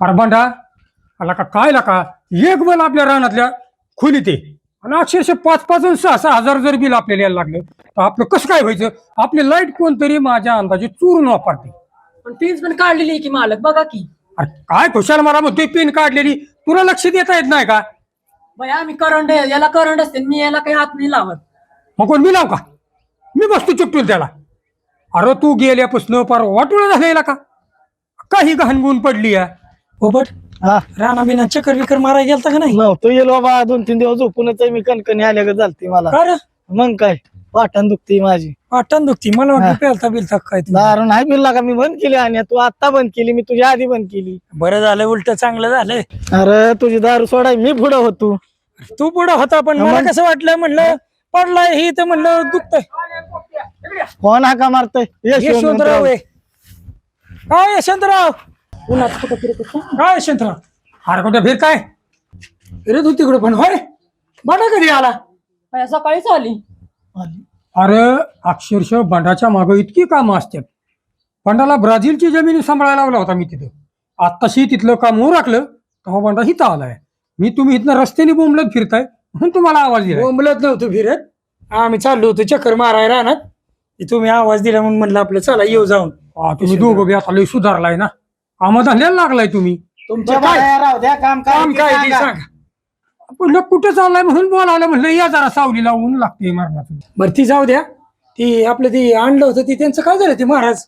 अरे बंडा आला का काय का एक बल आपल्या रानातल्या खोलीत आहे आणि अक्षरशः 5-5 आणि 6-6 हजार जर बिल आपल्याला यायला लागलं तर आपलं कसं काय व्हायचं. आपली लाईट कोणतरी माझ्या अंदाजे चोरून वापरते. पण पिन्स पण काढलेली आहे की मालक बघा की. अरे काय खुशाल मला म्हणतोय पिन काढलेली तुला लक्ष देता येत नाही का. बाई आम्ही करंट याला करंट असते मी याला काही हात नाही लावत. मग कोण मी लाव का मी बसतो चुकटून त्याला. अरे तू गेल्यापासून पार वाटोळा झालेला का काही गहनगुण पडली या. पोपट हा राणा बिना चक्कर विकर मारायला गेलता का नाही? नव्हतं गेलो बाबा 2-3 दिवस झोपूनच आहे मी कणकणी आल्या का चालते मला. का रे? मग काय वाटण दुखती माझी. वाटण दुखती मला वाटलं पेलता बिलता काय तुम्ही. दारू नाही पिल्ला का मी बंद केली आणि तू आता बंद केली मी तुझ्या आधी बंद केली. बरं झालं उलट चांगलं झालं. अरे तुझी दारू सोडाय मी पुढं होतो. तू पुढं होता पण मला कसं वाटलं म्हणलं पडलाय ही तर म्हणलं दुखतंय. कोण हाका मारतय यशवंतराव आहे. काय यशवंतराव उन्हात कुठं फिरत होता? काय यशवंतराव अरे कुठे फिर काय फिरत होती तिकडे पण होय बडा कधी आला? सकाळीच आली. अरे अक्षरशः बंडाच्या मागं इतकी कामं असतात. बंडाला ब्राझीलची जमीन सांभाळायला लावला होता मी तिथं. आत्ताशी तिथलं काम राखलं तेव्हा बंडा इथं आलाय. मी तुम्ही इथनं रस्त्याने बोंबलत फिरताय म्हणून तुम्हाला आवाज दिला. बोंबलत नव्हतं फिरत आम्ही चाललो होतो चक्कर मारायला राहणार तुम्ही आवाज दिला म्हणून म्हणलं आपलं चला येऊ जाऊन. तुम्ही दोघं बी आता लई सुधारलाय ना. कामं धंद्याला लागलाय तुम्ही. तुमचं काय राहू द्या काम काम काय ते सांगा. म्हणलं कुठं चाललाय म्हणून बोलावलं म्हणलं या जरा सावलीला ऊन लागते मरणाचं. बरं ती जाऊ द्या. ती आपलं ती आणलं होतं ती त्यांचं काय झालं ते महाराज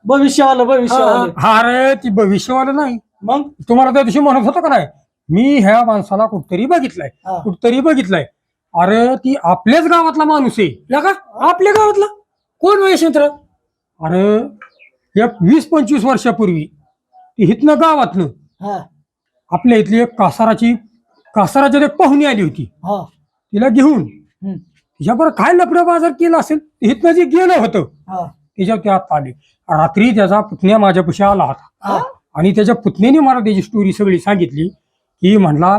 भविष्यवालं अरे ती भविष्यवालं नाही. मग तुम्हाला त्या दिवशी म्हणत होतं का नाही मी ह्या माणसाला कुठतरी बघितलंय हा. कुठतरी बघितलंय. अरे ती आपल्याच गावातला माणूस आहे. लगा आपल्या गावातला कोण हो यशवंतराव? अरे एक 20-25 वर्षापूर्वी ती हितनं गावातनं हा आपल्या इथली एक कासाराची एक पाहुणी आली होती. हा तिला घेऊन तिच्याबरोबर काय लफडा बाजार केला असेल हितनं जे गेलं होतं हा त्याच्यावर ते आत आले. रात्री त्याचा पुतण्या माझ्यापाशी आला होता हा आणि त्याच्या पुतण्याने मला त्याची स्टोरी सगळी सांगितली की म्हणला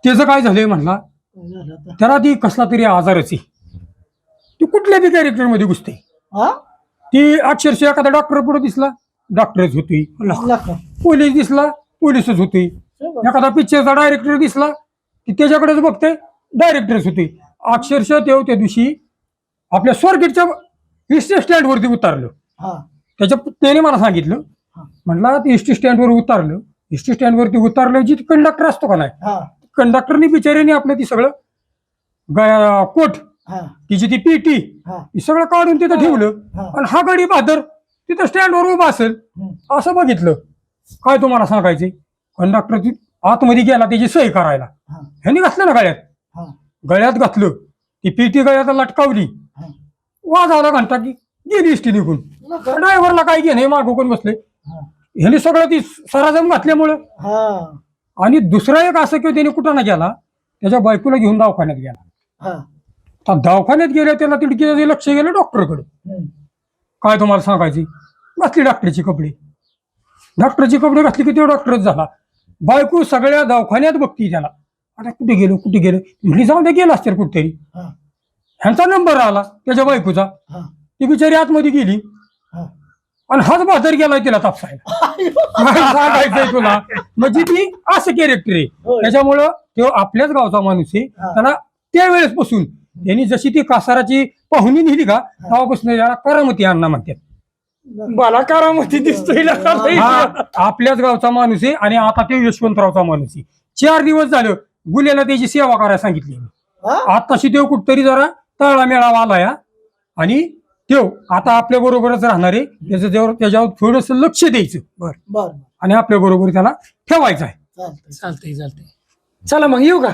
त्याचं काय झालंय म्हणला त्याला ती कसला तरी आजारच आहे. ती कुठल्या बी कॅरेक्टर मध्ये घुसते. हा ती अक्षरशः एखादा डॉक्टर पुढे दिसला डॉक्टरच होती. पोलीस दिसला पोलीसच होती. एखादा पिक्चरचा डायरेक्टर दिसला की त्याच्याकडेच बघते डायरेक्टरच होती. अक्षरशः त्या दिवशी आपल्या स्वारगेटच्या एसटी स्टँड वरती उतरलं. त्याच्या त्याने मला सांगितलं म्हटलं ते एसटी स्टँड वर उतरलं. एसटी स्टँड वरती उतरलं जी कंडक्टर असतो का नाही कंडक्टरनी बिचाऱ्याने आपलं ती सगळं कोट तिची ती पेटी ही सगळं काढून तिथं ठेवलं आणि हा गाडी बहादर तिथं स्टँडवर उभा असेल असं बघितलं. काय तुम्हाला सांगायचे कंडक्टर आतमध्ये गेला त्याची सही करायला. ह्यांनी घातलं ना गळ्यात घातलं ती पेटी गळ्यात लटकावली वाजवला घंटा की गेली एसटी निघून. ड्रायव्हरला काय घेणे मागं कोण बसले ह्यांनी सगळं ती सराजम घातल्यामुळं. आणि दुसरा एक असं किंवा त्याने कुठं ना गेला त्याच्या बायकोला घेऊन दवाखान्यात गेला. तर दवाखान्यात गेल्या त्याला तिडकी लक्ष गेलं डॉक्टरकडे. काय तुम्हाला सांगायचे घातली डॉक्टरचे कपडे घातली की तो डॉक्टरच झाला. बायको सगळ्या दवाखान्यात बघती त्याला. आता कुठे गेलो म्हणजे जाऊन ते गेला असतील कुठेतरी. ह्यांचा नंबर आला त्याच्या बायकोचा. ती बिचारी आतमध्ये गेली आणि हाच बहादर गेलाय तिला तापसायला. काय सांगायचंय तुला म्हणजे ती असं कॅरेक्टर आहे. त्याच्यामुळं तो आपल्याच गावचा माणूस आहे. त्याला त्यावेळेस पासून त्यांनी जशी ती कासाराची पाहुणी नेली का तेव्हापासून त्याला करामती अण्णा म्हणतात. मला करामती दिसतोय आपल्याच गावचा माणूस आहे आणि आता ते यशवंतरावचा माणूस आहे. 4 दिवस झालं गुन्ह्याला त्याची सेवा करायला सांगितली. आताशी देव कुठतरी जरा तळा मेळावा आलाय आणि तो आता आपल्या बरोबरच राहणार आहे. त्याच्यावर थोडस लक्ष द्यायचं बर आणि आपल्या बरोबर त्याला ठेवायचं आहे. चालतंय चला मग येऊ का?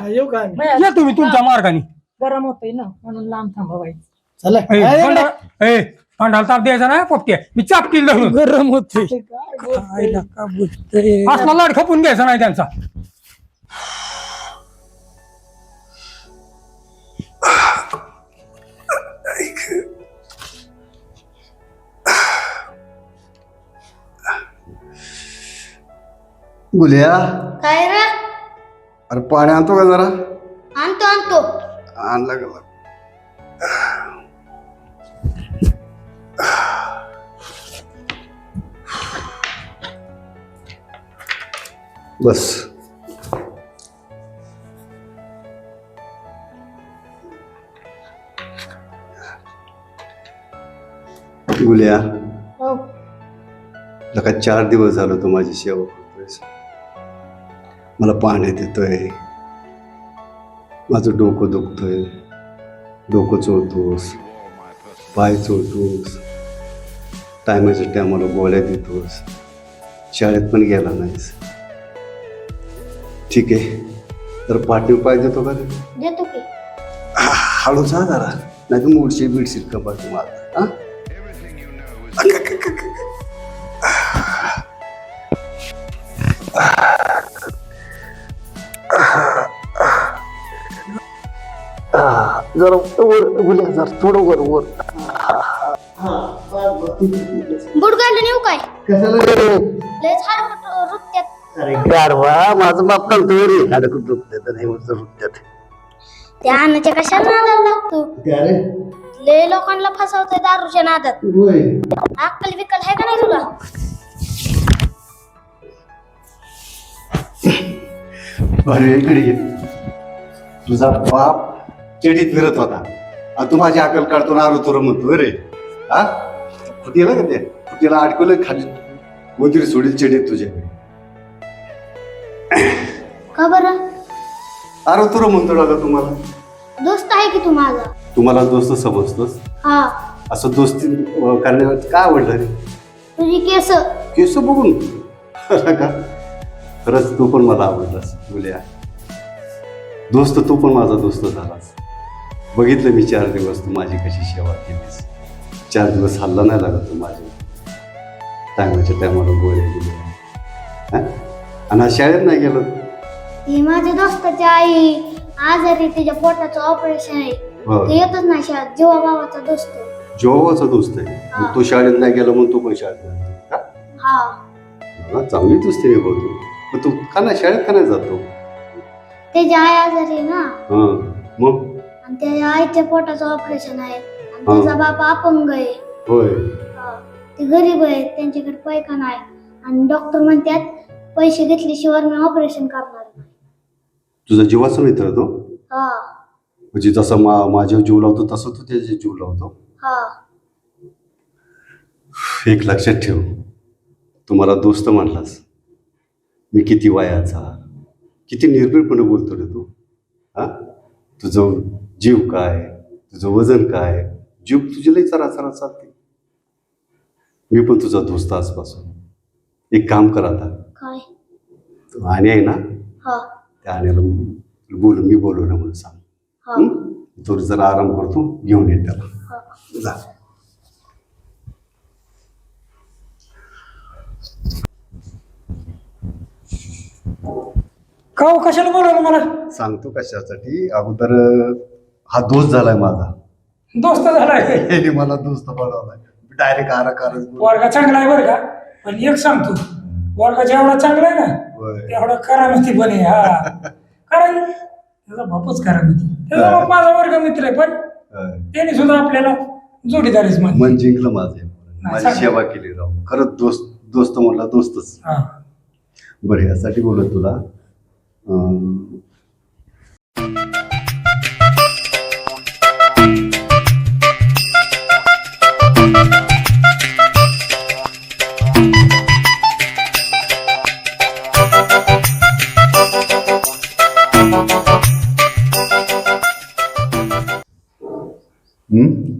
या तुम्ही तुमच्या मार्गाने. गरम होतंय ना म्हणून लांब थांबावायचं. अंडाला ताप द्यायचा ना पोपट्या मी चापतील धरून. गरम होते असला लाड खपून घ्यायचा नाही त्यांचा. गुलिया काय रे? अरे पाणी आणतो का जरा. आणतो आणला गेला. बस. गुल्या, हो. लका 4 दिवस झालं तू माझी सेवा करतोयस. मला पाण्यात येतोय, माझं डोकं दुखतोय, डोकं चोळतोस, पाय चोळतोस, टायमाच्या टायमाला गोळ्या देतोस, शाळेत पण गेला नाहीस. ठीक आहे, तर पाठीव पाय देतो का रे? देतो की. हळू जा जरा, नाही तर मोडशी बिडशील का बघ मला. हा? जरा वर गुल्या, जरा थोडं वर वर. बुट घालून येऊ काय? कशाला रे? लय छान रुत्यात. अरे गारवा, माझं बाप सांगतो रे, अडकून रुपत्यात नाही म्हणतो रुपत्यात. त्या अन्नाच्या कशाला नादाला लागतो? काय रे? लय लोकांना फसवतोय दारूच्या नादात. होय. अक्कल बिक्कल आहे का नाही तुला? अरे इकडे ये. तुझा बाप चेडीत फिरत होता आणि तू माझी अकल काढतो ना, आरो तुर म्हणतो रे. हा, फुटीला का ते फुटीला अडकवलं खाली, गोदरी सोडील चेडीत तुझ्या. का बरं? आरो तुर म्हणतो का तुम्हाला? दोस्त आहे की तू माझा? तुम्हाला दोस्त समजतोस? हा. असं दोस्ती करण्यावर काय आवडलं रे? तुझी केस. केस बघून का? खरंच तू पण मला आवडलास गुल्या. दोस्त तू पण माझा दोस्त झालास. बघितलं मी 4 दिवस तू माझी कशी सेवा केलीस. 4 दिवस हल्ला नाही लागत तू माझ्या. टायमाच्या टायमाला गोळ्या दिल्या. आणि आज शाळेत नाही गेलो. ही माझ्या दोस्ताची आई आजारी, तिच्या पोटाचं ऑपरेशन आहे. हो. ते येतच नाही शाळेत. जीवा भावाचा दोस्त. जेव्हाचा दोस्त आहे. मग तू शाळेत नाही गेला म्हणून तू पण शाळेत नाही गेला का? हा. हा, चांगली दोस्ती आहे बोलतो. मग तू का नाही शाळेत का नाही जातो? त्याची आई आजारी आहे ना. हा, मग आणि त्याच्या आईच्या पोटाचं ऑपरेशन आहे. आणि त्याचा बाप अपंग आहे. होय. हा. ते गरीब आहेत, त्यांच्याकडे पैसा नाही. आणि डॉक्टर म्हणतात पैसे घेतल्याशिवाय मी ऑपरेशन करणार नाही. तुझा जीवाचा मित्र तो? हा. म्हणजे जसा माझ्यावर जीव लावतो तसं तू त्याचे जीव लावतो. हा. एक लक्षात ठेव, तू मला दोस्त म्हणलास, मी किती वयाचा, किती निर्भीडपणे बोलतो रे तू. हा, तुझं जीव काय, तुझं वजन काय, जीव तुझी लई चराचरा चालते. मी पण तुझा दोस्त आजपासून. एक काम कर आता, काय? तो आणी आहे ना, हा. त्या आण्याला मी बोलवलं म्हणून सांग. हा. तो जरा आराम करतो, घेऊन ये त्याला. हा. जा. का हो, कशाला बोलवलं मला? सांगतो कशासाठी. अगोदर हा दोस्त झालाय माझा. दोस्त झालाय. याने मला दोस्त बनवलाय. डायरेक्ट आराकारच बोल. वर्ग चांगला आहे बरं का, पण एक सांगतो, वर्ग जेवढा चांगला आहे ना होय. तेवढा करामती पण आहे. हा, कारण त्याचा बापच करामती. त्याचा बाप माझा वर्ग मित्र आहे, पण होय. त्याने सुद्धा आपल्याला जोडीदारीच मन म्हणते. जिंकलं माझे. माझी चांगलं. सेवा केली राव. खरंच दोस्त म्हणला दोस्तच. हा. बरं, यासाठी बोलत तुला.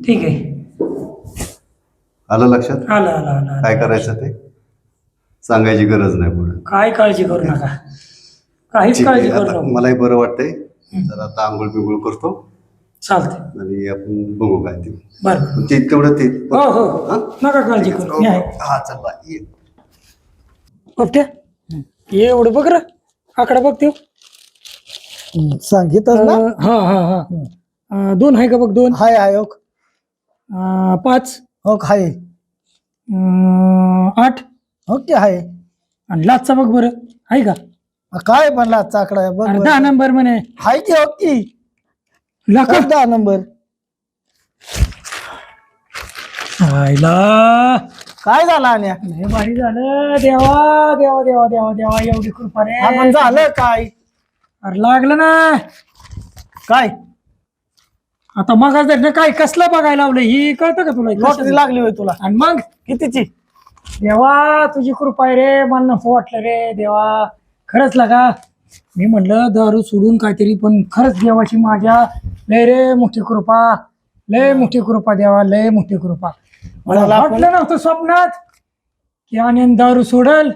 ठीक आहे, आलं लक्षात? आलं आलं आलं. काय करायचं ते सांगायची गरज नाही पुढे. काय काळजी करू नका, काहीच ठीक काळजी आहे, करू आता नका. मलाही बरं वाटतंय. जरा आता आंघोळ बिंघोळ करतो चालतंय. आणि आपण बघू काय ते. बरं. ते तेवढं ते. हो हो हो. हा? नका काळजी करू, मी आहे. हा, चल बाय, ये. बघते ये एवढं बघ रे, आकडा बघते. सांगितलं ना. हा हा हा. 2 आहे का बघ? 2. हाय हाय ओक. 5. ओक हाय. 8. Okay hi. आणि लाचचा बघ बरं, आहे का? काय म्हणला चाकडा बघ अरे बरं. 10 नंबर म्हणे. हाय की ओके. लाख 10 नंबर. आईला काय झालं आण्या लय भारी झालं. देवा देवा देवा देवा देवा एवढी कृपा रे. आपण झालं काय अरे लागलं ना. काय आता मग काय कसलं बघायला लावलं ही कळतं का तुला? लॉटरी लागली होय तुला आणि मग कितीची देवा तुझी कृपा आहे रे. मला नको वाटलं रे देवा. खरंच लागा मी म्हणलं दारू सोडून काहीतरी, पण खरंच देवाची माझ्या लय रे मोठी कृपा. लय मोठी कृपा देवा, लय मोठी कृपा. मला वाटलं नव्हतं स्वप्नात की आनंद दारू सोडल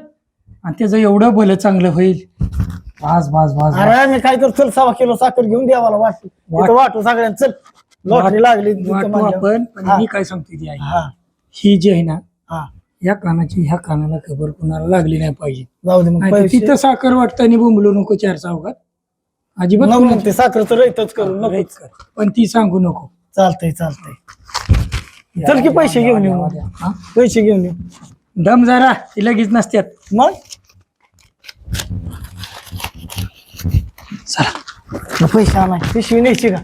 आणि त्याचं एवढं भलं चांगलं होईल. बास बास बास. अरे मी काय करतो 6 किलो साखर घेऊन द्यावाला वाटू तिथं वाटू सगळ्यांना चल लॉटरी लागली तिथं वाटू म्हणल्यावर. आपण. पण हा. मी काय सांगते ती आई, हा ही जी आहे ना, हा या कानाची ह्या कानाला खबर कुणाला लागली नाही पाहिजे. जाऊ दे मग नाहीतर पैसे तिथं साखर वाटताना बोंबलू नको 4 चौघात. अजिबात नको कुणाची ते साखरचं रहितच करू नको रहित कर. पण ती सांगू नको. चालतंय चल की पैसे घेऊन येऊ हा? पैसे घेऊन येऊ दम जरा ती लगेच नसत्यात. मग चला पैसे आणाय पिशवी न्यायची का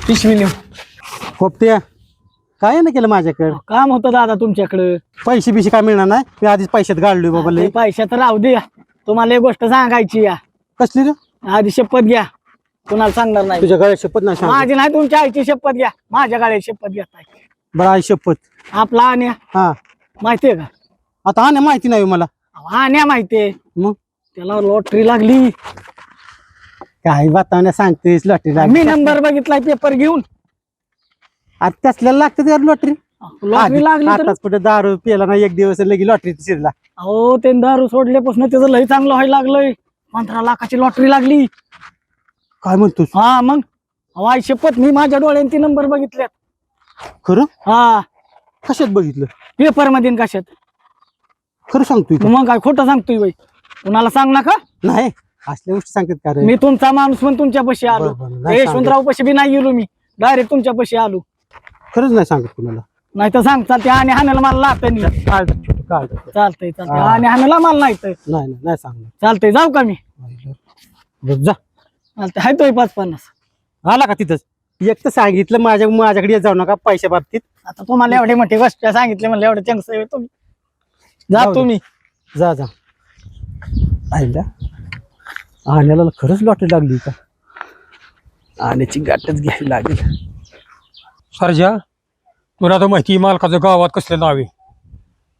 पिशवी नेऊ पोपट्या काय ना केलं माझ्याकडे काम होतं दादा तुमच्याकडं. पैसे बिशे काय मिळणार नाही मी आधीच पैशात गाडलोय बाबा लय. ते पैसे तर राहू दे. तुम्हाला एक गोष्ट सांगायची या. कसली रे आधी शपथ घ्या कुणाला सांगणार नाही. तुझ्या गळ्यात शपथ नाही सांग माझी नाही तुमच्या आईची शपथ घ्या. माझ्या गाड्याची शपथ घेताय. बरं आई शपथ आपला आण्या हा माहितीये का? आता हा माहिती नाही मला आण्या माहितीये. मग त्याला लॉटरी लागली. काही बातावण्या सांगतेस लॉटरी मी नंबर बघितलाय पेपर घेऊन. आता त्यासल्याला लागतं यार लॉटरी लॉटरी लागली तर आताच कुठे दारू पिला ना एक दिवस लगी लॉटरी शिरला अहो ते दारू सोडल्यापासून त्याचं लय चांगलं व्हायला लागलंय. 15 लाखाची लॉटरी लागली. काय म्हणतोस हा मग अहो आई शपथ मी माझ्या डोळ्याने ती नंबर बघितल्यात. खरं हा कशात बघितलं पेपर मध्ये न कशात. खरं सांगतोय तू? मग काय खोटं सांगतोय बाई. कुणाला सांग नका. नाही असल्या गोष्टी सांगतात का रे मी तुमचा माणूस पण तुमच्या पशी आलो. बरं, बरं. नाही यशवंतराव पशी बी नाही गेलो मी. डायरेक्ट तुमच्या पशी आलो. खरंच नाही सांगत कुणाला नाही तर सांग चालते आणि हाणायला मला लागतं नाही. काढ छोटं काढ चालतंय चालतंय हा. आणि हाणायला मला नाही तर नाही नाही सांगणार चालतंय. जाऊ का मी? बरं, जा चालतंय हाय तोय 5-50. आला का तिथंच एक तर सांगितलं माझ्याकडे येत जाऊ नका पैशा बाबतीत आता तुम्हाला एवढे मोठे गोष्ट सांगितले म्हणलं एवढे चांगलं आहे तुम्ही. जा जाऊ दे. तुम्ही. जा जा आईला आण्याला खरंच लॉटरी लागली का आण्याची गाठच घ्यावी लागेल सरजा तुला तर माहिती आहे मालकाचं गावात कसलं नाव आहे.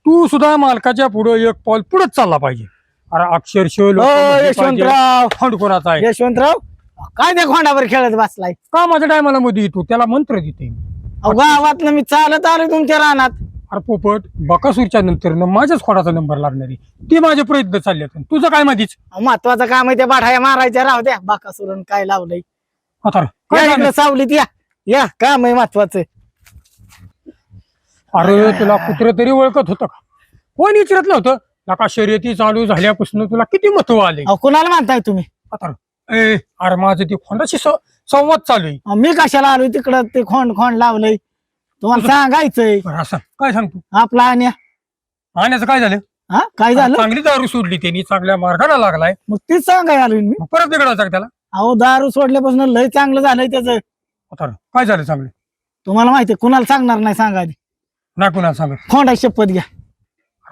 तू सुद्धा मालकाच्या पुढे एक पाऊल पुढेच चालला पाहिजे. अरे अक्षरशः लोकं म्हणले पाहिजे, यशवंतराव फंड कोणाचा आहे. यशवंतराव काय त्या खोंडावर खेळत बसलाय. का माझ्या टायमाला मध्ये येतो त्याला मंत्र देते. गावात मी चालत आलोय तुमच्या रानात. अरे पोपट बकासूरच्या नंतर माझ्याच खोडाचा नंबर लागणार आहे. ते माझे प्रयत्न चालले आहेत. तुझं काय मधीच महत्वाचं काम आहे त्या बाढाया मारायच्या राहू द्या. बाकासुरन काय लावलंय. आता या काय इकडे झालं? सावलीत या काम आहे महत्वाचं. अरे तुला कुत्र तरी ओळखत होतं का? कोण विचारतलं होतं नका शर्यती चालू झाल्यापासून तुला किती महत्व आले. अहो, कुणाला म्हणताय तुम्ही? आता अरे माझं ते खोंडाशी संवाद चालू आहे. अहो, मी कशाला आलोय तिकडं ते खोंड लावलंय. तुम्हाला सांगायचंय बरं, असं काय सांगतो आपला आण्या. आण्याचं काय झालं? हा काय झालं? चांगली दारू सोडली त्यांनी चांगल्या मार्गाला लागलाय. मग तीच सांगाय आलोय मी. मग परत बिघडायचा का त्याला? अहो दारू सोडल्यापासून लय चांगलं झालंय त्याचं. आता काय झालं चांगलं? तुम्हाला माहितीये कुणाला सांगणार नाही सांगा आधी. नाही कुणाला सांगत. खोंडा शपथ घ्या.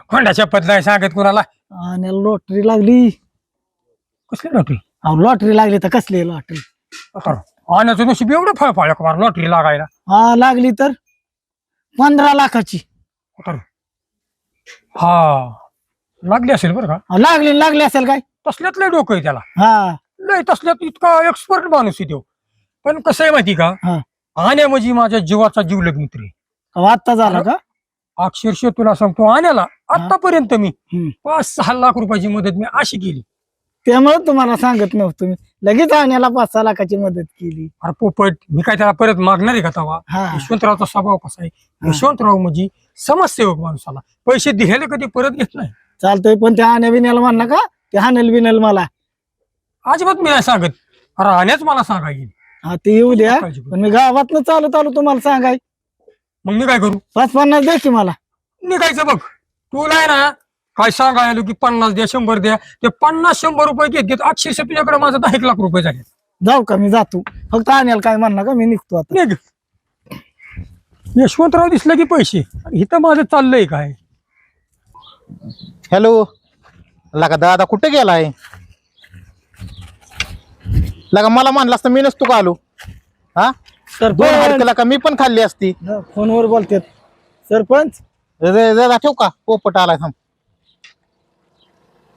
खोंडाच्या पद नाही सांगत कुणाला. आणि लॉटरी लागली. कसली लॉटरी? अहो लॉटरी लागली तर कसली लॉटरी? आण्याचं नशीब एवढं फळफाळ का लॉटरी लागायला. हा लागली तर 15 लाखाची. हा लागली असेल बरं का. अहो, लागली असेल काय. तसल्यात लय डोकं आहे त्याला. हा लय तसल्यात इतका एक्सपर्ट माणूस आहे तो. पण कसं आहे माहिती का हा. आण्या म्हणजे माझ्या जीवाचा जीवलग मित्र आहे. अहो, आत्ता झाला का? अक्षरशः तुला सांगतो आण्याला आतापर्यंत मी हम्म. 5-6 लाख रुपयाची मदत मी अशी केली. त्यामुळे तुम्हाला सांगत नव्हतं मी. लगेच आण्याला 5-6 लाखाची मदत केली. अरे पोपट मी काय त्याला परत मागणार आहे का तवा. हा यशवंतरावचा स्वभाव कसा आहे. यशवंतराव म्हणजे समाजसेवक माणसाला पैसे दिलेले कधी परत घेत नाही. चालतंय पण त्या आण्या बिण्याला म्हण का ते हानेल बिनेल मला. अजिबात मी नाही सांगत. अरे आण्याच मला सांगायची. हा ते येऊ द्या. पण मी गावातनं चालत आलो तुम्हाला सांगाय. मग मी काय करू? 5-50 द्या की मला. निघायचं बघ. तुला आहे ना काय सांगायला की 50 द्या 100 द्या. ते 50-100 रुपये घेत अक्षरशः तुझ्याकडे माझं 10 लाख रुपये झाले. जाऊ का मी जातो. फक्त आण्याला काय म्हणणार का मी निघतो आता. निघ. यशवंतराव दिसलं की पैसे. इथं माझं चाललंय काय? हॅलो लगा दादा कुठे गेलाय? लगा मला म्हणलास तर मी नसतो का आलो. हा दोन हाडकं का मी पण खाल्ली असती. फोनवर बोलतात. सरपंच दादा ठेव का? पोपट आलाय थांब.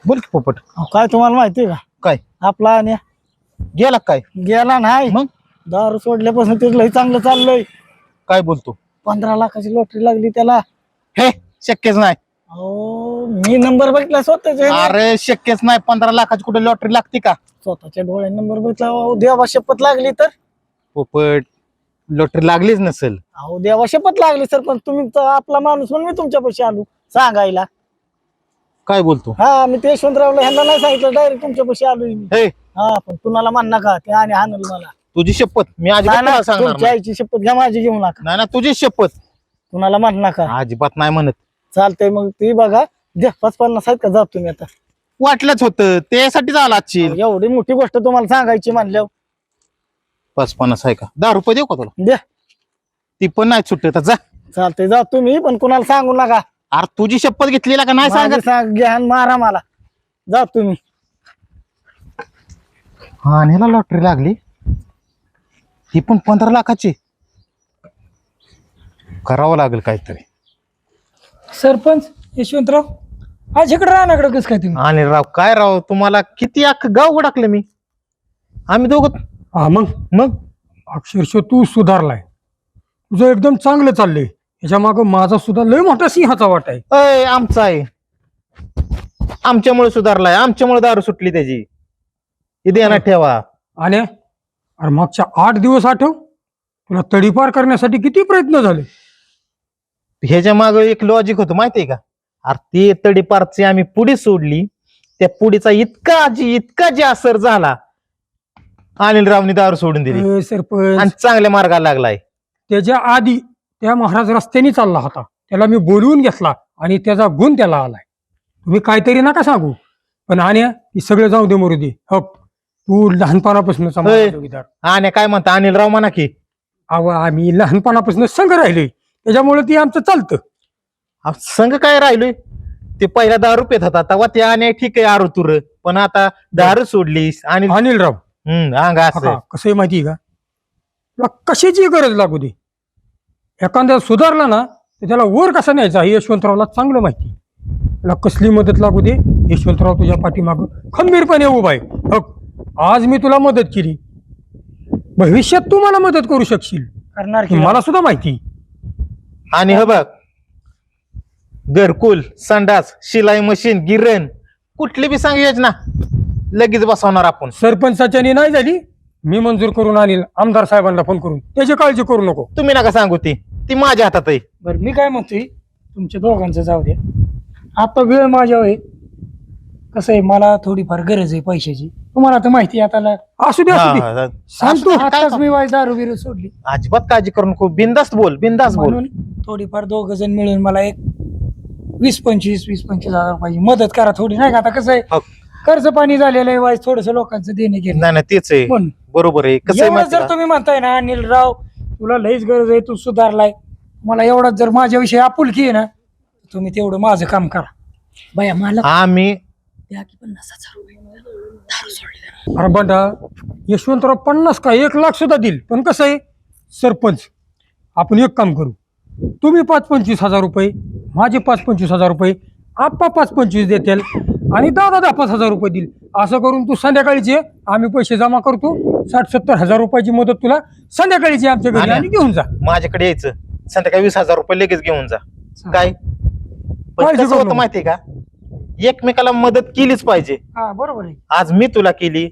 बोल की पोपट. काय तुम्हाला माहितीये का काय आपला आणि गेला काय? गेला नाही मग दारू सोडल्यापासून ते लई चांगलं चाललंय. काय बोलतो? 15 लाखाची लॉटरी लागली त्याला. हे शक्यच नाही. अहो मी नंबर बघितला स्वतःच्या अरे शक्यच नाही. 15 लाखाची कुठे लॉटरी लागते का? स्वतःच्या डोळ्या नंबर बघितला. अहो, देवा शपथ लागली तर. पोपट लॉटरी लागलीच नसेल. अहो देवा शपथ लागली सरपंच. तुम्ही तर आपला माणूस म्हणून मी तुमच्या पैसे आलो सांगायला. काय बोलतो? हा मी ते यशवंतरावला ह्यांना नाही सांगितलं डायरेक्ट तुमच्या पैसे आलोय मी. हे हा पण कुणाला मान नका ते आणि हाणल मला. तुझी शपथ मी अजिबात नाही, तुला नाही, सांगणार तुमच्या नाही. आईची शपथ घ्या माझी घेऊ नका. नाही ना तुझी शपथ कुणाला मान नका. अजिबात नाही म्हणत. चालतंय मग ती बघा द्या 5-50 आहेत का जात तुम्ही आता. वाटलंच होतं त्यासाठी झाला आजची. एवढी मोठी गोष्ट तुम्हाला सांगायची म्हणल्यावर 5-50 आहे का? 10 रुपये देऊ का तुला? द्या. ती पण नाही सुटत जा. चालतंय जा तुम्ही पण कुणाला सांगू नका. अरे तुझी शपथ घेतलेला का नाही माझी सांगत? सांग घ्या आणि मारा मला. जा तुम्ही. हा आणि ह्याला लॉटरी लागली ती पण 15 लाखाची. करावं लागेल काहीतरी. सरपंच यशवंतराव आज इकडे राहण्याकडे कसं काय तुम्ही? आणि राव काय राव तुम्हाला किती अख्खं गाव टाकलं मी. आम्ही दोघं. हा मग अक्षरशः तू सुधारलाय. तुझं एकदम चांगलं चाललंय. याच्या मागं माझा सुद्धा लय मोठा सिंहाचा वाटा आहे. अय आमचा आहे. आमच्यामुळे सुधारलाय. आमच्यामुळे दारू सुटली त्याची. हे ध्यानात ठेवा. आणि अरे मागच्या 8 दिवस आठव तुला तडीपार करण्यासाठी किती प्रयत्न झाले. ह्याच्या मागे एक लॉजिक होतं माहितीये का? अरे ते तडीपारची आम्ही पुडी सोडली. त्या पुडीचा इतका जी असर झाला अनिल रावनी दारू सोडून दिली ए, सरपंच आणि चांगल्या मार्गाला लागलाय. त्याच्या आधी त्या महाराज रस्त्याने चालला होता. त्याला मी बोलवून घेतला आणि त्याचा गुण त्याला आलाय. तुम्ही काहीतरी नका सांगू. पण आणि ती सगळं जाऊ दे मरू दे. हो तू लहानपणापासूनचा माझा होय. जोडीदार. आणि काय म्हणता अनिल राव म्हणा की. अहो आम्ही लहानपणापासून संघ राहिले त्याच्यामुळे ती आमचं चालतं. अहो, संघ काय राहिलोय. ते पहिला दारू पेत होता तेव्हा ते आणि ठीक आहे आरुतुर. पण आता दारू सोडलीस आणि अनिलराव अंग असं. कसं आहे माहिती का? तुला कशाची गरज लागू दे. एखाद्या सुधारला ना तर त्याला वर कसा न्यायचा हे यशवंतरावला चांगलं माहिती. तुला कसली मदत लागू दे यशवंतराव तुझ्या पाठीमागं खंबीरपणे उभा आहे. हो आज मी तुला मदत केली भविष्यात तू मला मदत करू शकशील करणार हे की मला सुद्धा माहिती. आणि हे बघ घरकुल संडास शिलाई मशीन गिरण कुठली बी सांग योजना लगेच बसवणार आपण. सरपंचाच्याने नाही झाली मी मंजूर करून आणील आमदार साहेबांना फोन करून. त्याची काळजी करू नको. तुम्ही नका सांगू ती माझ्या हातात आहे. बरं मी काय म्हणतोय तुमच्या दोघांचं जाऊ द्या. आता वेळ माझ्यावर आहे. कसं आहे मला थोडीफार गरज आहे पैशाची. तुम्हाला तर माहिती आहे आता असू दे असू दे. हा, सांग तू. आताच मी वाय दारू बिरू सोडली अजिबात काळजी करू नको. बिंदास्त बोल. म्हणून थोडीफार 2 जण मिळून मला एक 20-25 हजार रुपयाची मदत करा थोडी. नाही का आता कसं आहे हो. कर्ज पाणी झालेलं आहे वाईस थोडस लोकांचं देणे घेणे. नाही नाही तेच आहे. पण बरोबर आहे. कसं आहे एवढं माहिती जर का? तुम्ही म्हणताय ना अनिल राव तुला लईच गरज आहे तू सुधारलाय मला एवढंच जर माझ्याविषयी आपुलकी आहे ना तुम्ही तेवढं माझं काम करा. बाया मला आम्ही द्या की 50,000 रुपये दारू सोडली. अरे बंडा यशवंतराव 50 का 1 लाख सुद्धा देईल. पण कसं आहे सरपंच आपण एक काम करू. तुम्ही 5-25 हजार रुपये माझे 5-25 हजार रुपये आप्पा 5-25 देतील आणि दादा 10-5 हजार रुपये देईल. असं करून तू संध्याकाळीच ये आम्ही पैसे जमा करतो. 60-70 हजार रुपयाची मदत तुला संध्याकाळीच ये आमच्या घरी आणि घेऊन जा. माझ्याकडे यायचं संध्याकाळी 20,000 रुपये लगेच घेऊन जा. काय पण काळजी कसं करू होतं नको. माहितीये का? एकमेकाला मदत केलीच पाहिजे. हा बरोबर आहे आज मी तुला केली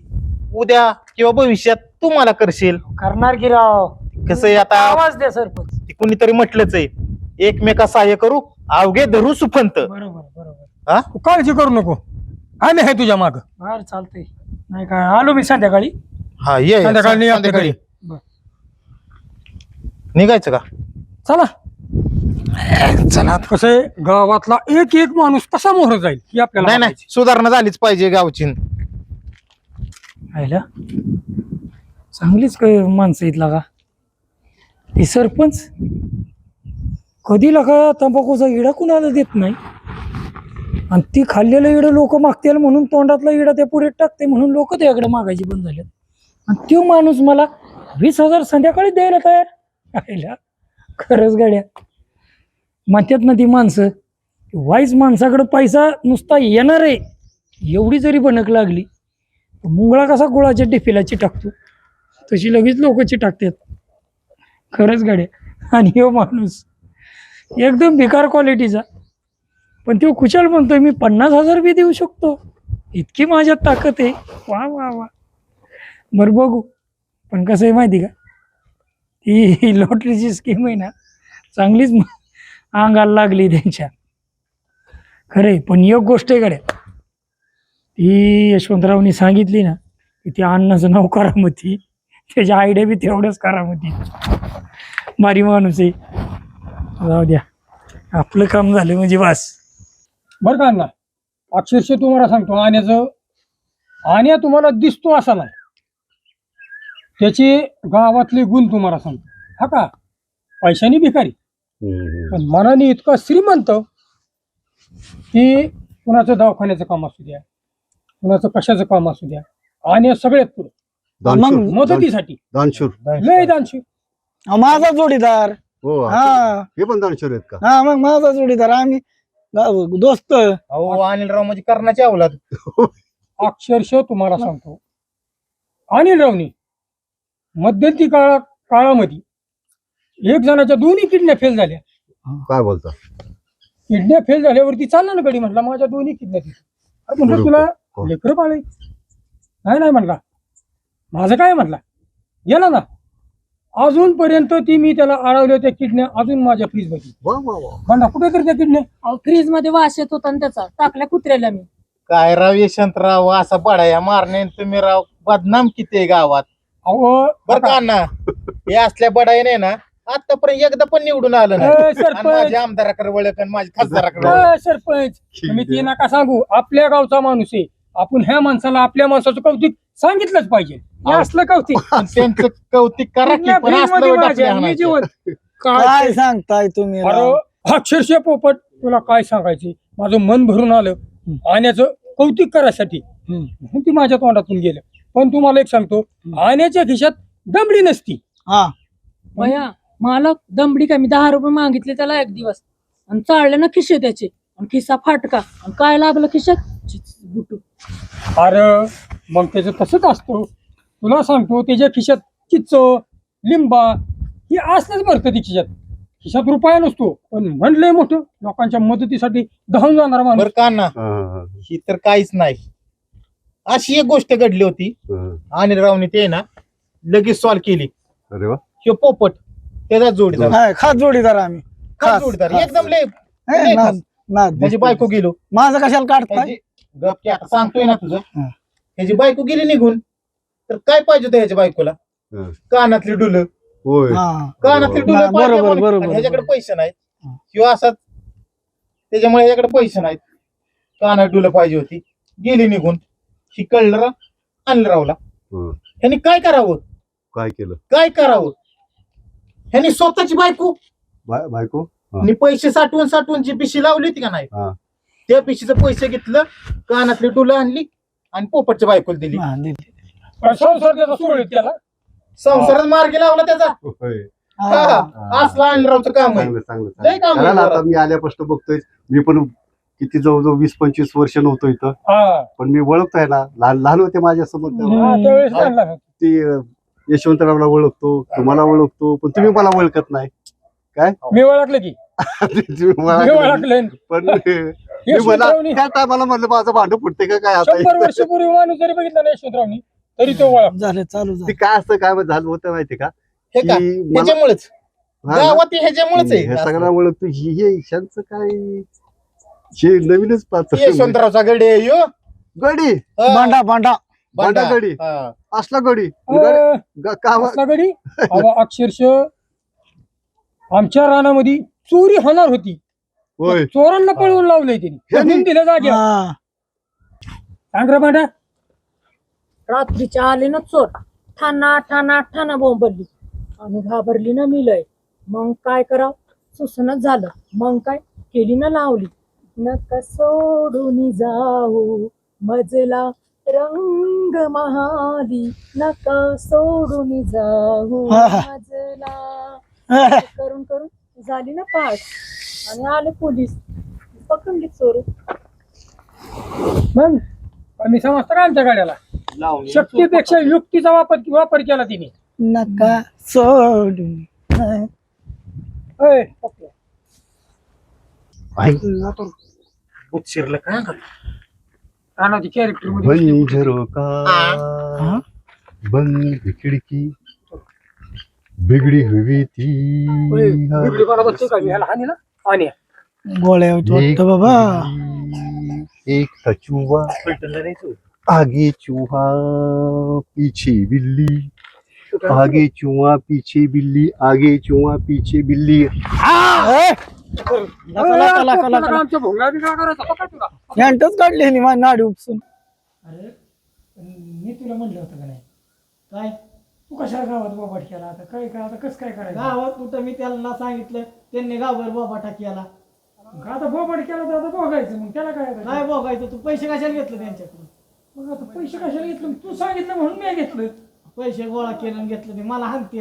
उद्या किंवा भविष्यात तू मला करशील. करणार की राव. कसं आहे आता आवाज द्या सरपंच. ते कुणीतरी म्हटलंच आहे एकमेका सहाय्य करू अवघे धरू सुफंत. बरोबर हा तू काळजी करू नको आम्ही आहे तुझ्या माग. बरं चालतंय. नाही काय आलो मी संध्याकाळी. हा ये संध्याकाळी ये आपल्या संध्याकाळी. घरी. निघायचं का? चला चला कसं आहे गावातला एक माणूस कसा मोहर जाईल ही आपल्याला नाही नाही बघायची. सुधारणा झालीच पाहिजे गावची. आयला चांगलीच काय माणसं इथला का ती सरपंच कधी लका तंबाखूचा इडा कुणाला देत नाही आणि ती खाल्लेलं इडं लोक मागतील म्हणून तोंडातला इडा त्या पुढे टाकते म्हणून लोक त्याकडे मागायची बंद झाले. आणि तो माणूस मला 20,000 संध्याकाळी द्यायला तयार राहिला. खरंच गाड्या म्हणतात ना ती माणसं, वाईच माणसाकडे पैसा नुसता येणार आहे एवढी जरी बनक लागली तर मुंगळा कसा गुळाच्या डिफीला चिटाकतो तशी लगेच लोक चिटाकतात. खरंच गाड्या. आणि हो माणूस एकदम बेकार क्वालिटीचा, पण तो खुशाल म्हणतोय मी 50,000 बी देऊ शकतो, इतकी माझ्यात ताकद आहे. वा वा वा. बरं बघू. पण कसं आहे माहिती का, ही लॉटरीची स्कीम आहे ना चांगलीच अंगाला लागली त्यांच्या. खरे पण एक गोष्ट आहे गड्या, ती यशवंतरावनी सांगितली ना की त्या अण्णाचं नाव करामती, त्याच्या आयडिया बी तेवढंच करामती. भारी माणूस आहे. जाऊ द्या, आपलं काम झालं म्हणजे वास. बरं का अण्णा, अक्षरशः तुम्हाला सांगतो, आण्या तुम्हाला दिसतो असा नाही, त्याचे गावातले गुण तुम्हाला सांगतो. हा का, पैशाने भिकारी पण मनाने इतका श्रीमंत की कुणाचं दवाखान्याचं काम असू द्या, कुणाचं कशाचं काम असू द्या, आणि सगळ्यात पुढे दानशूर मदतीसाठी दानशूर लय दानशूर. माझा जोडीदार. हो हा हे पण दानशूर आहेत का? हा मग माझा जोडीदार, आम्ही दोस्त. अहो अनिलराव म्हणजे कर्णाची अवलाद. अक्षरशः तुम्हाला सांगतो, अनिल रावनी मध्यंतरी काळामध्ये एक जणाच्या दोन्ही किडन्या फेल झाल्या. काय बोलता? किडन्या फेल झाल्यावरती चालला ना गडी, म्हटला माझ्या दोन्ही किडन्या म्हटलं बरोबर. तुला हो. लेकरं बाळ आहे? नाही म्हटला, माझं काय म्हटला, गेला ना. अजूनपर्यंत ती मी त्याला अडवल्या त्या किडन्या अजून माझ्या फ्रीज मध्ये. वा वा वा. म्हणा कुठे तर त्या किडन्या फ्रीज मध्ये वास येत होता आणि त्याचा टाकल्या कुत्र्याला मी. काय राव यशवंतराव, असा बडाया मारणे तुम्ही राव, बदनाम किती आहे गावात. अहो बर का अण्णा, हे असल्या बडाईने ना आतापर्यंत एकदा पण निवडून आलं नाही. सरपंच. आणि माझ्या आमदाराकडे वळख आणि माझ्या खासदाराकडे वळख. सरपंच तुम्ही ते नका सांगू, आपल्या गावचा माणूस आहे आपण, ह्या माणसाला आपल्या माणसाचं कौतुक सांगितलंच पाहिजे. हे असलं कौतुक पण त्यांचं कौतिक करा की, पण फ्रीज असलं मध्ये वाटलं माझ्या, मी आणायचं. जीवन. काय सांगताय तुम्ही राव? अरे अक्षरशः पोपट, तुला काय सांगायचे, माझं मन भरून आलं आण्याचं कौतुक करायसाठी, म्हणून ती माझ्या तोंडातून गेलं. पण तुम्हाला एक सांगतो, आण्याच्या खिशात दमडी नसती. हा भया मालक दमडी का मी 10 रुपये मागितले त्याला एक दिवस आणि चालले ना खिशे त्याचे आणि खिसा फाटका आणि काय लागलं खिशात बुटू. अरे मग त्याचं तसंच असतो. तुला सांगतो त्याच्या खिशात चिच्च लिंबा ही असलंच भरतं ती खिशात. खिशात रुपया नसतो, पण म्हणलंय मोठं लोकांच्या मदतीसाठी धावून जाणार माणूस. बरं का अण्णा, हा, ही तर काहीच नाही. अशी एक गोष्ट घडली होती, हा. अनिलरावने ते ना लगेच सॉल्व्ह केली. अरे वा. ह्यो पोपट त्याचा जोडीदार, हा, खास जोडीदार आम्ही. खास जोडीदार खास. एकदम लय हे, लय नाद- खास. नाद. त्याची बायको गेलो, माझं कशाला काढताय? त्याची गप की आता सांगतोय ना तुझं, हा. ह्याची बायको गेली निघून, तर काय पाहिजे होतं ह्याच्या बायकोला? हा. कानातली डुलं, होय. हा कानातली बरोबर. डुलं पाहिजे बरोबर, म्हणून. बरोबर, आणि ह्याच्याकडे बरोबर. पैसे नाहीत हा. किंवा असं, त्याच्यामुळे ह्याच्याकडे पैसे नाहीत, कानात डुलं पाहिजे होती, गेली निघून. ही कळलं अनिलरावला. हा. ह्यांनी काय करावं, काय केलं? काय करावं? ह्यांनी स्वतःची बायको बायको? हा. आणि पैसे साठवून जी पिशी लावली होती का नाही, हा. त्या पिशीचं पैसे घेतलं, कानातली डुलं आणली आणि पोपटच्या बायकोला दिली. हा, दिली. संसार त्याचा सोडलं त्याला. संसारात मार्गी लावला त्याचा. होय. हा. हा, असलं अनिलरावचं काम आहे. चांगलं चांगलं लय काम आहे चांगलं. आता जोरात. मी आल्यापासून बघतोय, मी पण किती जवळजवळ 20-25 वर्ष नव्हतो इथं, हा. पण मी ओळखतोय ना, लहान लहान होते माझ्या समोर तेव्हा. हा, त्यावेळेस म्हणला. ती यशवंतरावला ओळखतो, तुम्हाला ओळखतो, पण तुम्ही मला ओळखत नाही. काय? मी ओळखलं की, तुम्ही मला मी ओळखत ओळखलं. पण मी मला यशवंतरावनी त्या टायमाला म्हणलं माझं भांडं फुटते का काय 100 आता? वर्षापूर्वी माणूस जरी बघितला ना यशवंतरावनी तरी तो ओळख. झालं चालू ती झालं. काय असतं, काय झालं होतं माहिती का? हे का की मला- ह्याच्यामुळेच हा ना? गावात ह्याच्यामुळेच हे सगळ्यांना आहे. ओळखतो. हे ईशानचं काय, हे नवीनच पात्र. यशवंतरावचा गडी आहे ह्यो. गडी, भांडा भांडा. भांडा गडी, हा. असला गडी, असला गडी. अहो, अक्षरशः आमच्या रानामध्ये चोरी होणार होती, होय. चोरांना पळवून लावलंय त्यांनी, ढकलून दिलं जाग्या. हा. सांग रे भांडा. रात्रीच्या आले ना चोर, ठाणा ठाणा ठाणा बोंबरली आणि घाबरली ना मिलय. मग काय करावं, सुसनच झालं. मग काय केली ना लावली, नका सोडून जाऊ मजला रंग महाली, नका सोडून जाऊ मजला. करून करून झाली ना पाठ आणि आले पोलीस, पकडली चोर. मग आम्ही समजतो का आमच्या गाड्याला शक्तीपेक्षा युक्तीचा वापर केला तिने. नका सोडून होय. शिरलं का कानाची कॅरेक्टर मध्ये बंजरो का बंद खिडकी बिगड़ी हुई थी बिगडी मला बसतो का मी ह्याला हानी ना आणि गोळ्या वाटतं बाबा. एक था चूहा आगे चूहा पीछे बिल्ली, आगे चूहा पीछे बिल्ली, आगे चूहा पीछे बिल्ली. आमच्या भोंगा बिंगा करायचा पकड तुला. घंटच काढली ह्यांनी माझी नाडी उपसून. अरे पण मी तुला म्हणलं होतं का नाही काय तू कशाला गावात बोबाट केला आता काय काय आता कसं काय करायचं गावात कुठं मी त्याला सांगितलं त्यांनी गावभर बोबाटा केला. आता बोबाट केला तर आता बघायचं मग त्याला काय आता? काय बघायचं तू पैसे कशाला घेतले त्यांच्याकडून. मग आता पैसे कशाला घेतले तू सांगितलं म्हणून मी घेतलं. पैसे गोळा केलं आणि घेतलं ते मला हानते.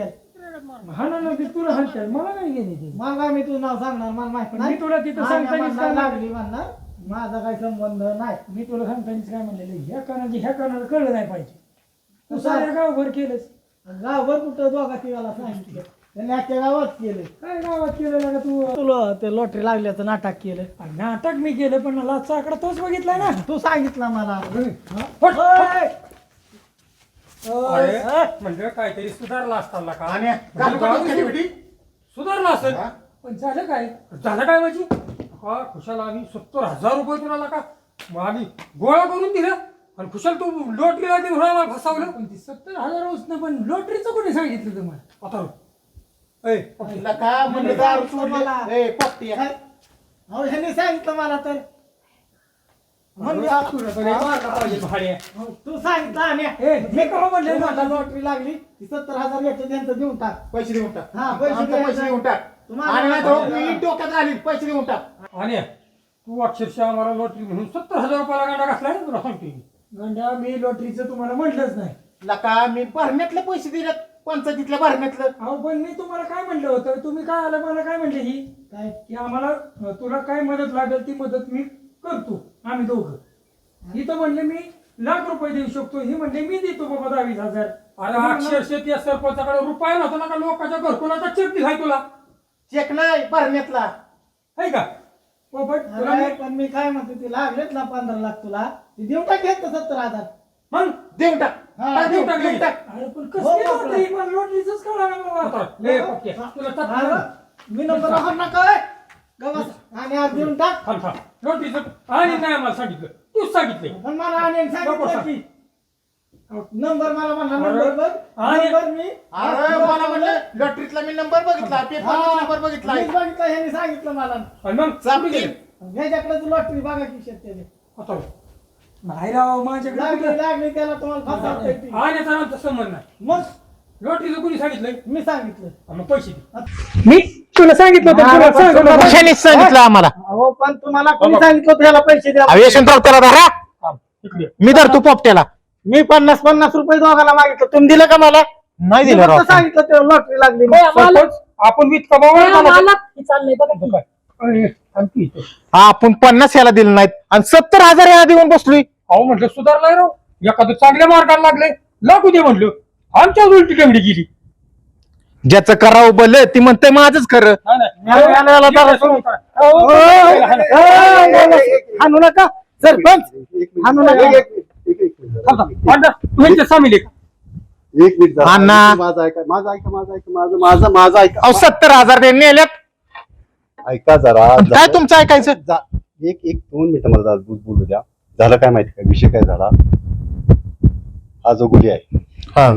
हा ना ते तुला हाणतात मला नाही घेणे ते. मग मी तुझं नाव सांगणार मला माहिती पण मी तुला तिथं सांगतानीच काय लागली म्हणणार माझा काही संबंध नाही. मी तुला सांगतानीच काय म्हणलेलं ह्या कानाला कळलं नाही पाहिजे. तू साऱ्या गावभर केलंस. गावभर कुठं दोघा तिघाला सांगितलं त्यांनी अख्ख्या गावात केलं. काय गावात केलं का तू? तुला ते लॉटरी लागल्याचं नाटक केलं. नाटक मी केलं पण लाचचा आकडा तोच बघितलाय ना. तू सांगितलं मला. अरे म्हणजे काहीतरी सुधारला असताना का सुधारला असेल पण झालं काय म्हणजे हा खुशाला आम्ही 70,000 रुपये तुला का मग आम्ही गोळा करून दिलं आणि खुशाल तू लॉटरीला आम्हाला फसवलं. पण ती 70,000 उसनं पण लॉटरीचं कोणी सांगितलं तुम्हाला? आता ह्यांनी सांगितलं मला तर तू सांगितलं आणि मी का म्हणले मला लॉटरी लागली 70,000 घेतलं त्यांचं देऊन टाक. पैसे देऊन टाक. हा पैसे देऊन टाक. तुम्हाला डोक्यात आली पैसे देऊन टाक. आणि तू अक्षरशः आम्हाला लॉटरी म्हणून 70,000 रुपयाला गांडा घातलाय ना तुला सांगते मी. गंडा मी लॉटरीचं तुम्हाला म्हटलंच नाही. लका मी भरण्यातले पैसे दिले पंचायतीतल्या भरण्यातलं. अहो पण मी तुम्हाला काय म्हणलं होतं तुम्ही काय आलं मला काय म्हणले ही काय की आम्हाला तुला काय मदत लागेल ती मदत मी करतो आम्ही दोघं. ही तर म्हणले मी ₹1,00,000 देऊ शकतो ही म्हणले मी देतो बाबा 20,000. अरे अक्षरशः त्या सरपंचाकडे रुपया नव्हता ना का लोकांच्या घरकुलाचा चेक दिलाय तुला चेक नाही भरण्यातला. आहे का पोपट तुला अरे, मी- पण मी काय म्हणतो ते लागलेत ना 15 लाख तुला ते देऊन टाक घेत 70,000. मग देऊन टाक. हा, देऊन टाक. देऊन टाक. अरे पण हो, कसं बापरे. लॉटरी मला लॉटरीचंच कळलं ना बाबा. ले पक्के. तुला टाक- अरे, मी नंबर राहणार ना काय आणि आज देऊन टाक. थांब थांब नोटीस आणि नाही मला सांगितलं तूच सांगितले पण मला आणि सांगितलं की नंबर मला म्हणला अरे, नंबर बघ आणि- नंबर मी अरे मला म्हणलं लॉटरीतला मी नंबर बघितला पेपरला नंबर बघितला. मीच बघितलं ह्यांनी सांगितलं मला आणि मग चापी. कुठे गेले? ह्याच्याकडे लॉटरी बघा की शेतकरी आता नाही राव माझ्याकडे लागली लागली त्याला तुम्हाला फसवता येते. आणि याचा आमचा संबंध नाही मग लॉटरीचं कोणी सांगितलंय मी सांगितलं मग पैसे दे. मी तुला सांगितलं होतं तुला सांगितलं होतं. कशाने सांगितलं आम्हाला? अहो पण तुम्हाला कोणी सांगितलं होतं ह्याला पैसे द्या. यशवंतराव त्याला धरा. थांब, इकडे ये. मी धरतो पोपट्याला. मी 50-50 रुपये दोघाला मागितलं तुम्ही दिलं का मला? नाही मी दिलं फक्त राव. सांगितलं ते लॉटरी लागली होय, आम्हाला- सरपंच, आपण इतका बाबा आम्हाला हे चाललंय बघा की. आणखी इथं. हा, आपण 50 याला दिलं नाहीत आणि 70,000 याला देऊन बसलोय. अहो म्हटलं सुधारलाय राव एखादं चांगल्या मार्गाला लागले लागू दे म्हटलं आमच्या उलटी टेंगडी गेली. ज्याचं करावं भलं ती म्हणते माझंच खरं. हाणू नका सरपंच हाणू नका. सामील आहे का? एक मिनिट जरा. अण्णा. माझं ऐका माझं ऐका अहो 70,000 त्यांनी नेल्यात. ऐका जरा काय तुमचं ऐकायचं? एक 2 मिनिटं मला जरा बोलू द्या. झालं काय माहिती का विषय काय झाला हा जो गुली आहे हा.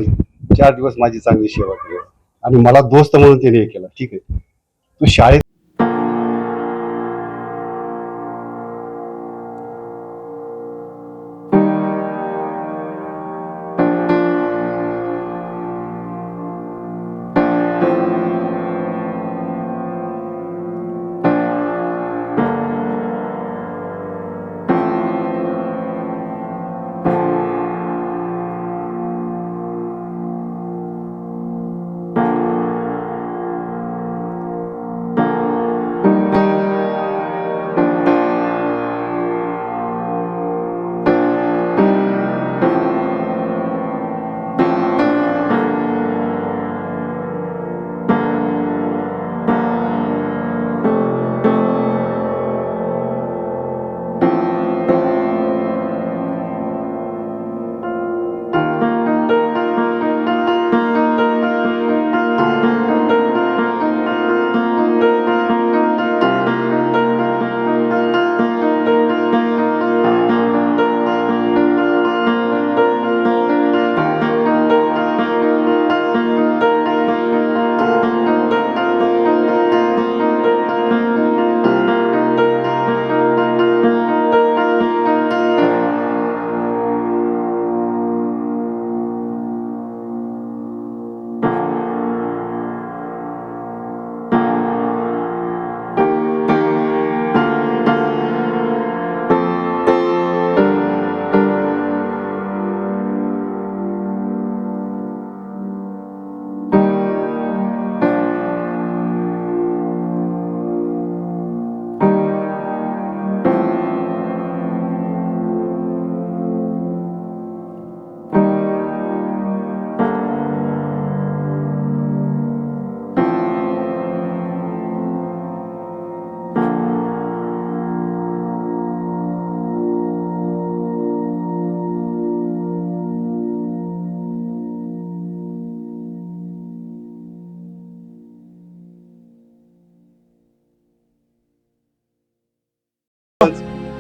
4 दिवस माझी चांगली सेवा केली आणि मला दोस्त म्हणून त्याने हे केलं. ठीक आहे तू शाळेत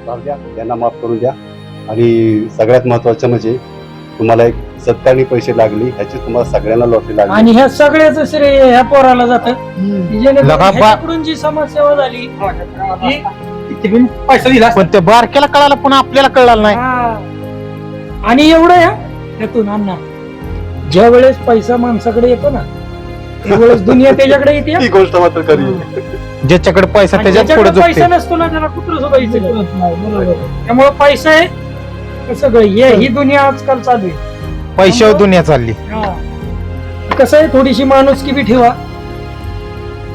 राहू द्या, यांना माफ करून द्या. आणि सगळ्यात महत्वाचं म्हणजे तुम्हाला एक सत्कारणी पैसे लागली, ह्याची तुम्हाला सगळ्यांना लॉटरी लागली. आणि ह्या सगळ्याच श्रेय ह्या पोराला जातं लगा बा- ह्याच्याकडून जी समाजसेवा झाली ती पैसा दिला पण त्या बारक्याला कळालं पण आपल्याला कळालं नाही. हा. आणि एवढं या त्यातून अण्णा ज्या वेळेस पैसा माणसाकडे येतो ना त्यावेळेस दुनिया त्याच्याकडे येते ही गोष्ट मात्र खरी आहे. ज्याच्याकडे पैसा आणि त्याच्यात पुढे ज्याच्याकडे पैसा झुकते. नसतो ना त्याला कुत्र सुद्धा इथे करत नाही. बरोबर. त्यामुळे पैसा आहे हे सगळं ही दुनिया आजकाल चालू आहे. पैशावर दुनिया चालली. हा. कसं आहे थोडीशी माणुसकी बी ठेवा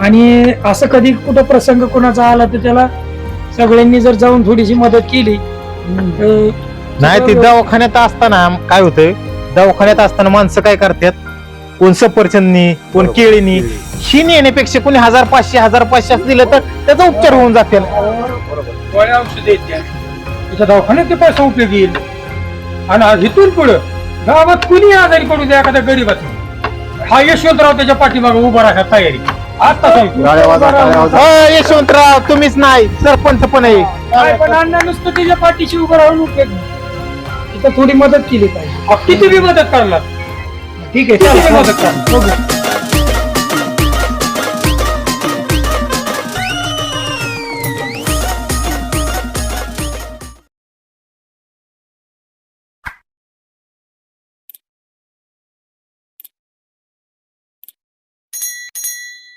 आणि असं कधी कुठं प्रसंग कोणाचा आला तर त्याला सगळ्यांनी जर जाऊन थोडीशी मदत केली तर नाही ते दवाखान्यात असताना काय होतंय, दवाखान्यात असताना माणसं काय करतात, कोण सफरचंदनी कोण केळीनी ही नेण्यापेक्षा कोणी 1500 असं दिलं तर त्याचा उपचार होऊन जातील. गोळ्या औषध येते त्याच्या दवाखान्यात ते पैसा उपयोगी येईल. आणि आज इथून पुढं गावात कुणी आजारी पडू द्या एखाद्या गरीबाचा हा यशवंतराव त्याच्या पाठीमागे उभा राहायला तयारी आता सांगतो. टाळ्या वाजवा, टाळ्या वाजवा. यशवंतराव तुम्हीच नाही, सरपंच पण आहे. काय पण अण्णा नुसतं त्याच्या पाठीशी उभं राहून उपयोग नाही. तिथं थोडी मदत केली पाहिजे. किती बी मदत करणार ठीक आहे किती बी चला. मदत करणार.